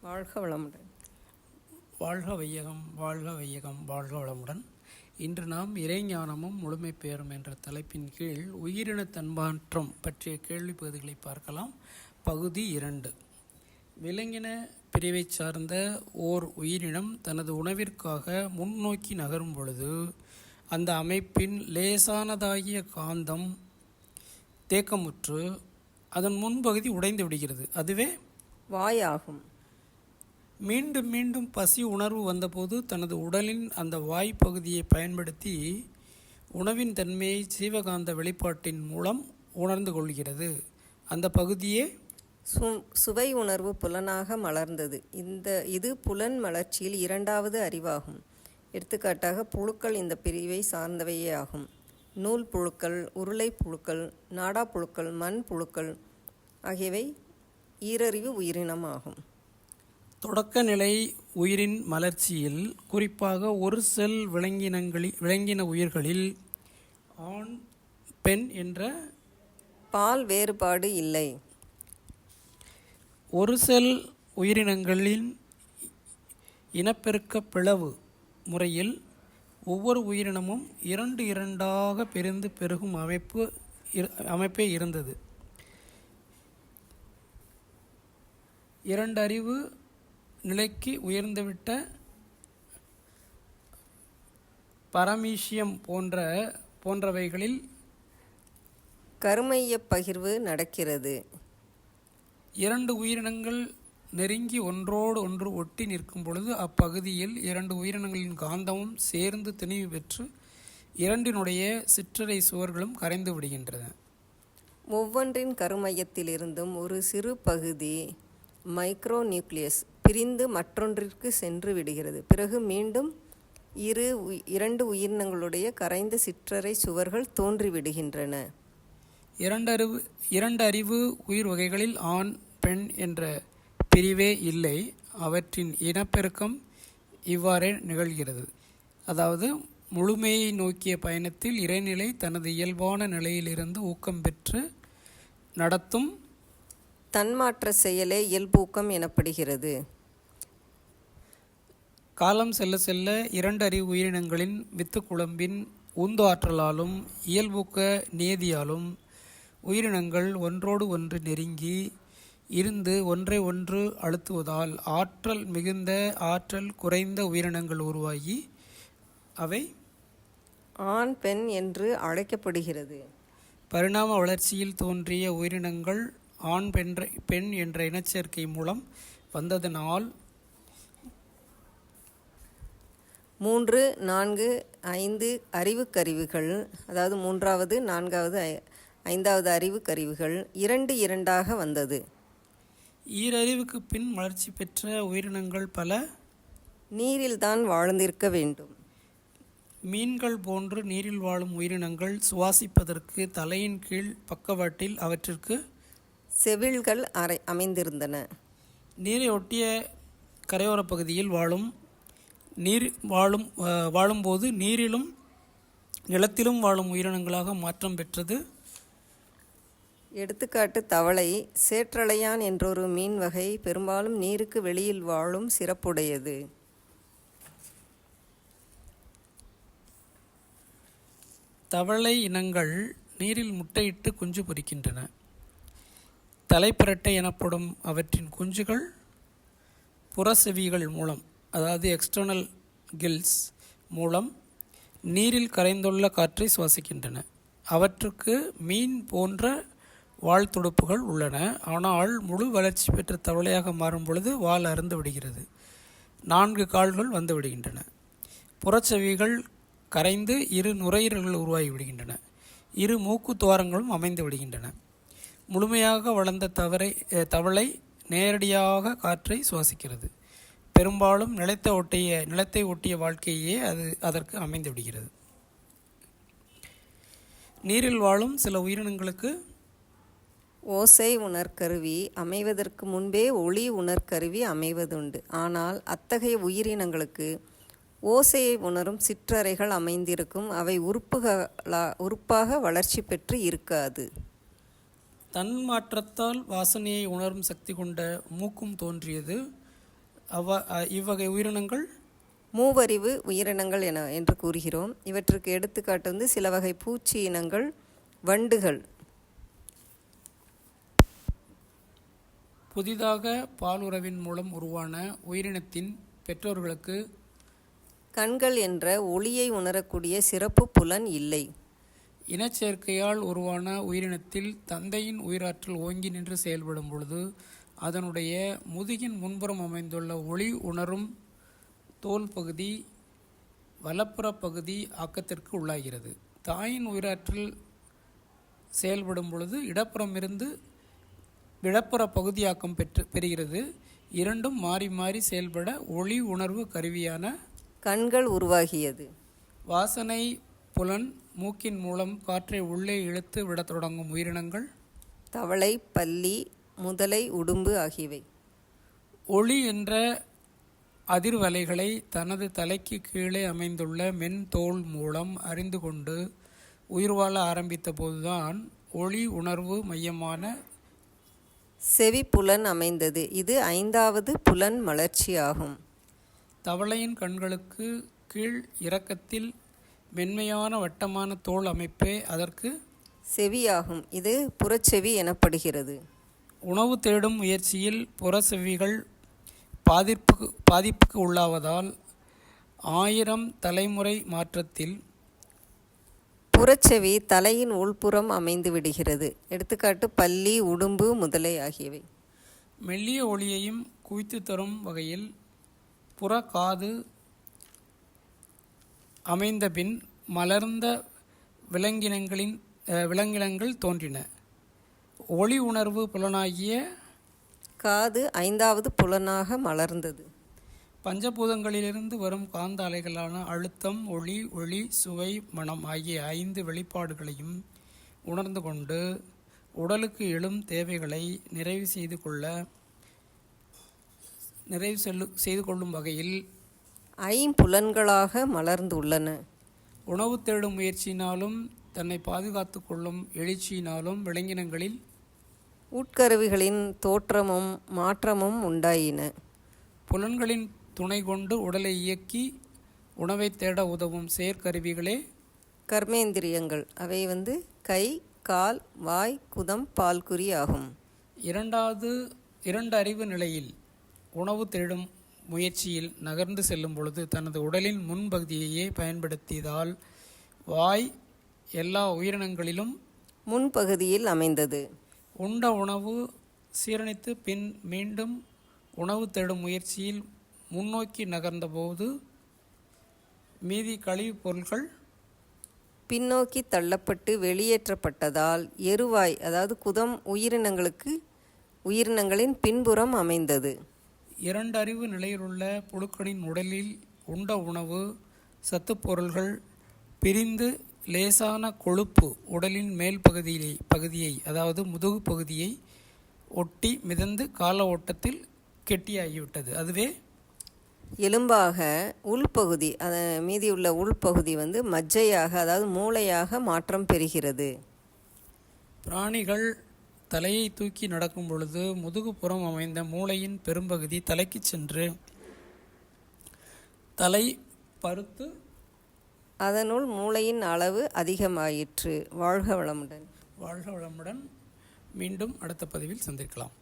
வாழ்க வளமுடன். வாழ்க வையகம் வாழ்க வையகம் வாழ்க வளமுடன். இன்று நாம் இறைஞானமும் முழுமை பெயரும் என்ற தலைப்பின் கீழ் உயிரின தன்மாற்றம் பற்றிய கேள்வி பகுதிகளை பார்க்கலாம். பகுதி 2. விலங்கின பிரிவை சார்ந்த ஓர் உயிரினம் தனது உணவிற்காக முன்னோக்கி நகரும் பொழுது அந்த அமைப்பின் லேசானதாகிய காந்தம் தேக்கமுற்று அதன் முன்பகுதி உடைந்து விடுகிறது. அதுவே வாயாகும். மீண்டும் மீண்டும் பசி உணர்வு வந்தபோது தனது உடலின் அந்த வாய்ப்பகுதியை பயன்படுத்தி உணவின் தன்மையை ஜீவகாந்த வெளிப்பாட்டின் மூலம் உணர்ந்து கொள்கிறது. அந்த பகுதியே சுவை உணர்வு புலனாக மலர்ந்தது. இது புலன் மலர்ச்சியில் இரண்டாவது அறிவாகும். எடுத்துக்காட்டாக புழுக்கள் இந்த பிரிவை சார்ந்தவையே ஆகும். நூல் புழுக்கள், உருளை புழுக்கள், நாடா புழுக்கள், மண் புழுக்கள் ஆகியவை ஈரறிவு உயிரினம் ஆகும். தொடக்க நிலை உயிரின் மலர்ச்சியில் குறிப்பாக ஒரு செல் விலங்கின உயிர்களில் ஆண் பெண் என்ற பால் வேறுபாடு இல்லை. ஒரு செல் உயிரினங்களின் இனப்பெருக்க பிளவு முறையில் ஒவ்வொரு உயிரினமும் இரண்டாக பிரிந்து பெருகும் அமைப்பே இருந்தது. இரண்டறிவு நிலைக்கு உயர்ந்துவிட்ட பரமீசியம் போன்றவைகளில் கருமைய பகிர்வு நடக்கிறது. இரண்டு உயிரினங்கள் நெருங்கி ஒன்றோடு ஒன்று ஒட்டி நிற்கும் பொழுது அப்பகுதியில் இரண்டு உயிரினங்களின் காந்தமும் சேர்ந்து திணிவு பெற்று இரண்டினுடைய சிற்றறை சுவர்களும் கரைந்து விடுகின்றன. ஒவ்வொன்றின் கருமையத்திலிருந்தும் ஒரு சிறு பகுதி மைக்ரோ நியூக்ளியஸ் பிரிந்து மற்றொன்றிற்கு சென்று விடுகிறது. பிறகு மீண்டும் இரண்டு உயிரினங்களுடைய கரைந்த சிற்றறை சுவர்கள் தோன்றிவிடுகின்றன. இரண்டு அறிவு உயிர் வகைகளில் ஆண் பெண் என்ற பிரிவே இல்லை. அவற்றின் இனப்பெருக்கம் இவ்வாறே நிகழ்கிறது. அதாவது முழுமையை நோக்கிய பயணத்தில் இறைநிலை தனது இயல்பான நிலையிலிருந்து ஊக்கம் பெற்று நடத்தும் தன்மாற்ற செயலே இயல்பூக்கம் எனப்படுகிறது. காலம் செல்ல செல்ல இரண்டு அறிவு உயிரினங்களின் வித்துக்குழம்பின் உந்து ஆற்றலாலும் இயல்பூக்க நியதியாலும் உயிரினங்கள் ஒன்றோடு ஒன்று நெருங்கி இருந்து ஒன்றை ஒன்று அழுத்துவதால் ஆற்றல் மிகுந்த ஆற்றல் குறைந்த உயிரினங்கள் உருவாகி அவை ஆண் பெண் என்று அழைக்கப்படுகிறது. பரிணாம வளர்ச்சியில் தோன்றிய உயிரினங்கள் ஆண் பெண் என்ற இனச்சேர்க்கை மூலம் வந்ததனால் 3, 4, 5 அறிவுக்கருவிகள், அதாவது 3வது, 4வது, 5வது அறிவுக்கருவிகள் இரண்டாக வந்தது. ஈரறிவுக்கு பின் வளர்ச்சி பெற்ற உயிரினங்கள் பல நீரில்தான் வாழ்ந்திருக்க வேண்டும். மீன்கள் போன்று நீரில் வாழும் உயிரினங்கள் சுவாசிப்பதற்கு தலையின் கீழ் பக்கவாட்டில் அவற்றிற்கு செவில்கள் அமைந்திருந்தன. நீரை ஒட்டிய கரையோரப் பகுதியில் வாழும்போது நீரிலும் நிலத்திலும் வாழும் உயிரினங்களாக மாற்றம் பெற்றது. எடுத்துக்காட்டு தவளை. சேற்றலையான் என்றொரு மீன் வகை பெரும்பாலும் நீருக்கு வெளியில் வாழும் சிறப்புடையது. தவளை இனங்கள் நீரில் முட்டையிட்டு குஞ்சு பொரிக்கின்றன. தலைப்பரட்டை எனப்படும் அவற்றின் குஞ்சுகள் புறசெவிகள் மூலம், அதாவது எக்ஸ்டர்னல் கில்ஸ் மூலம் நீரில் கரைந்துள்ள காற்றை சுவாசிக்கின்றன. அவற்றுக்கு மீன் போன்ற வால் துடுப்புகள் உள்ளன. ஆனால் முழு வளர்ச்சி பெற்ற தவளையாக மாறும் பொழுது வால் அறுந்து விடுகிறது. 4 கால்கள் வந்து விடுகின்றன. புறச்செவிகள் கரைந்து 2 நுரையீரல்கள் உருவாகி விடுகின்றன. 2 மூக்கு துவாரங்களும் அமைந்து விடுகின்றன. முழுமையாக வளர்ந்த தவளை நேரடியாக காற்றை சுவாசிக்கிறது. பெரும்பாலும் நிலத்தை ஒட்டிய வாழ்க்கையே அதற்கு அமைந்து விடுகிறது. நீரில் வாழும் சில உயிரினங்களுக்கு ஓசை உணர்கருவி அமைவதற்கு முன்பே ஒளி உணர்கருவி அமைவதுண்டு. ஆனால் அத்தகைய உயிரினங்களுக்கு ஓசையை உணரும் சிற்றறைகள் அமைந்திருக்கும். அவை உறுப்பாக வளர்ச்சி பெற்று இருக்காது. தன்மாற்றத்தால் வாசனையை உணரும் சக்தி கொண்ட மூக்கும் தோன்றியது. இவ்வகை உயிரினங்கள் மூவறிவு உயிரினங்கள் என்று கூறுகிறோம். இவற்றுக்கு எடுத்துக்காட்டு வந்து சில வகை பூச்சி இனங்கள், வண்டுகள். புதிதாக பாலுறவின் மூலம் உருவான உயிரினத்தின் பெற்றோர்களுக்கு கண்கள் என்ற ஒளியை உணரக்கூடிய சிறப்பு புலன் இல்லை. இனச்சேர்க்கையால் உருவான உயிரினத்தில் தந்தையின் உயிராற்றல் ஓங்கி நின்று செயல்படும் பொழுது அதனுடைய முதுகின் முன்புறம் அமைந்துள்ள ஒளி உணரும் தோல் பகுதி வலப்புற பகுதி ஆக்கத்திற்கு உள்ளாகிறது. தாயின் உயிராற்றல் செயல்படும் பொழுது இடப்புறமிருந்து விடப்புற பகுதியாக்கம் பெறுகிறது. இரண்டும் மாறி மாறி செயல்பட ஒளி உணர்வு கருவியான கண்கள் உருவாகியது. வாசனை புலன் மூக்கின் மூலம் காற்றை உள்ளே இழுத்து விடத் தொடங்கும் உயிரினங்கள் தவளை, பல்லி, முதலை, உடும்பு ஆகியவை. ஒளி என்ற அதிர்வலைகளை தனது தலைக்கு கீழே அமைந்துள்ள மென் தோல் மூலம் அறிந்து கொண்டு உயிர் வாழ ஆரம்பித்த போதுதான் ஒளி உணர்வு மையமான செவி புலன் அமைந்தது. இது 5வது புலன் மலர்ச்சி ஆகும். தவளையின் கண்களுக்கு கீழ் இறக்கத்தில் மென்மையான வட்டமான தோல் அமைப்பே அதற்கு செவியாகும். இது புறச்செவி எனப்படுகிறது. உணவு தேடும் முயற்சியில் புறச்செவிகள் பாதிப்புக்கு உள்ளாவதால் 1000 தலைமுறை மாற்றத்தில் புறச்செவி தலையின் உள்புறம் அமைந்து விடுகிறது. எடுத்துக்காட்டு பல்லி, உடும்பு, முதலை ஆகியவை. மெல்லிய ஒளியையும் குவித்து தரும் வகையில் புற காது அமைந்த பின் மலர்ந்த விலங்கினங்கள் தோன்றின. ஒளி உணர்வு புலனாகிய காது 5வது புலனாக மலர்ந்தது. பஞ்சபூதங்களிலிருந்து வரும் காந்த அலைகளான அழுத்தம், ஒளி, சுவை, மனம் ஆகிய 5 வெளிப்பாடுகளையும் உணர்ந்து கொண்டு உடலுக்கு எழும் தேவைகளை நிறைவு செய்து கொள்ளும் வகையில் 5 புலன்களாக மலர்ந்துள்ளன. உணவு தேடும் முயற்சியினாலும் தன்னை பாதுகாத்து கொள்ளும் எழுச்சியினாலும் விலங்கினங்களில் உட்கருவிகளின் தோற்றமும் மாற்றமும் உண்டாயின. புலன்களின் துணை கொண்டு உடலை இயக்கி உணவை தேட உதவும் செயற்கருவிகளே கர்மேந்திரியங்கள். அவை வந்து கை, கால், வாய், குதம், பால்குறி ஆகும். 2 அறிவு நிலையில் உணவு தேடும் முயற்சியில் நகர்ந்து செல்லும் பொழுது தனது உடலின் முன்பகுதியையே பயன்படுத்தியதால் வாய் எல்லா உயிரினங்களிலும் முன்பகுதியில் அமைந்தது. உண்ட உணவு சீரணித்து பின் மீண்டும் உணவு தேடும் முயற்சியில் முன்னோக்கி நகர்ந்தபோது மீதி கழிவுப் பொருட்கள் பின்னோக்கி தள்ளப்பட்டு வெளியேற்றப்பட்டதால் எருவாய் அதாவது குதம் உயிரினங்களின் பின்புறம் அமைந்தது. 2 அறிவு நிலையிலுள்ள புழுக்களின் உடலில் உண்ட உணவு சத்துப்பொருள்கள் பிரிந்து லேசான கொழுப்பு உடலின் மேல் பகுதியை அதாவது முதுகு பகுதியை ஒட்டி மிதந்து கால ஓட்டத்தில் கெட்டியாகிவிட்டது. அதுவே எலும்பாக உள்பகுதி, மீதியுள்ள உள்பகுதி வந்து மஜ்ஜையாக அதாவது மூளையாக மாற்றம் பெறுகிறது. பிராணிகள் தலையை தூக்கி நடக்கும் பொழுது முதுகுப்புறம் அமைந்த மூளையின் பெரும்பகுதி தலைக்கு சென்று தலை பருத்து அதனுள் மூளையின் அளவு அதிகமாயிற்று. வாழ்க வளமுடன். மீண்டும் அடுத்த பதிவில் சந்திக்கலாம்.